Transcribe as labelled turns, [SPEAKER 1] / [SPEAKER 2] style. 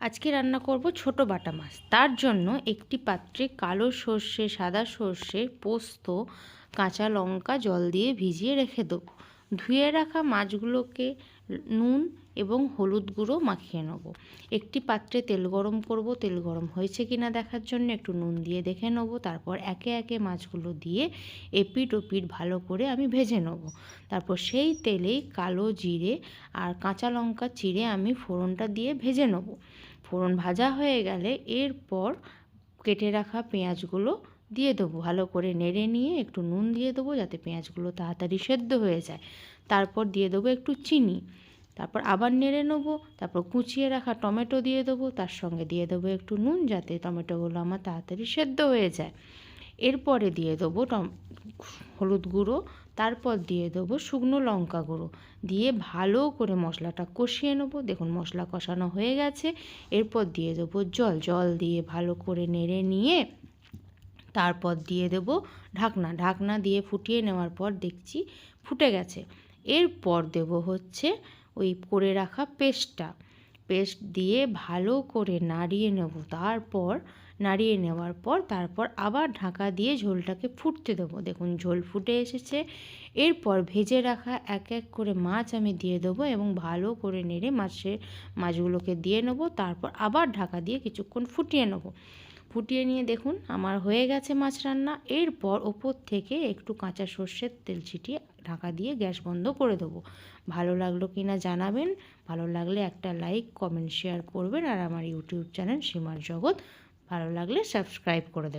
[SPEAKER 1] আজকে রান্না করব ছোট বাটা মাছ। তার জন্য একটি পাত্রে কালো সর্ষে, সাদা সর্ষে, পোস্ত, কাঁচা লঙ্কা জল দিয়ে ভিজিয়ে রেখে দেবো। ধুয়ে রাখা মাছগুলোকে নুন এবং হলুদ গুঁড়ো মাখিয়ে নেব। একটি পাত্রে তেল গরম করব। তেল গরম হয়েছে কিনা দেখার জন্য একটু নুন দিয়ে দেখে নেব। তারপর একে একে মাছগুলো দিয়ে এপিট ওপিট ভালো করে আমি ভেজে নেব। তারপর সেই তেলেই কালো জিরে আর কাঁচা লঙ্কা চিড়ে আমি ফোড়নটা দিয়ে ভেজে নেব। ফোড়ন ভাজা হয়ে গেলে এরপর কেটে রাখা পেঁয়াজগুলো দিয়ে দেবো। ভালো করে নেড়ে নিয়ে একটু নুন দিয়ে দেবো যাতে পেঁয়াজগুলো তাড়াতাড়ি সেদ্ধ হয়ে যায়। তারপর দিয়ে দেবো একটু চিনি। তারপর আবার নেড়ে নেবো। তারপর কুচিয়ে রাখা টমেটো দিয়ে দেবো। তার সঙ্গে দিয়ে দেবো একটু নুন যাতে টমেটোগুলো আমার তাড়াতাড়ি সেদ্ধ হয়ে যায়। এরপরে দিয়ে দেবো হলুদ গুঁড়ো। তারপর দিয়ে দেবো শুকনো লঙ্কা গুঁড়ো দিয়ে ভালো করে মশলাটা কষিয়ে নেবো। দেখুন মশলা কষানো হয়ে গেছে। এরপর দিয়ে দেবো জল দিয়ে ভালো করে নেড়ে নিয়ে তারপর দিয়ে দেবো ঢাকনা দিয়ে ফুটিয়ে নেওয়ার পর দেখছি ফুটে গেছে। এরপর দেবো হচ্ছে ওই করে রাখা পেস্ট দিয়ে ভালো করে নাড়িয়ে নেব। নাড়িয়ে নেওয়ার পর তারপর আবার ঢাকা দিয়ে ঝোলটাকে ফুটতে দেবো। দেখুন ঝোল ফুটে এসেছে। এরপর ভেজে রাখা এক এক করে মাছ আমি দিয়ে দেবো এবং ভালো করে নেড়ে মাছগুলোকে দিয়ে নেব। তারপর আবার ঢাকা দিয়ে কিছুক্ষণ ফুটিয়ে নেব। ফুটিয়ে নিয়ে দেখুন আমার হয়ে গেছে মাছ রান্না। এরপর ওপর থেকে একটু কাঁচা সর্ষের তেল ছিটিয়ে ঢাকা দিয়ে গ্যাস বন্ধ করে দেবো। ভালো লাগলো কি না জানাবেন। ভালো লাগলে একটা লাইক, কমেন্ট, শেয়ার করবেন। আর আমার ইউটিউব চ্যানেল সীমার জগৎ ভালো লাগলে সাবস্ক্রাইব করে দেবেন।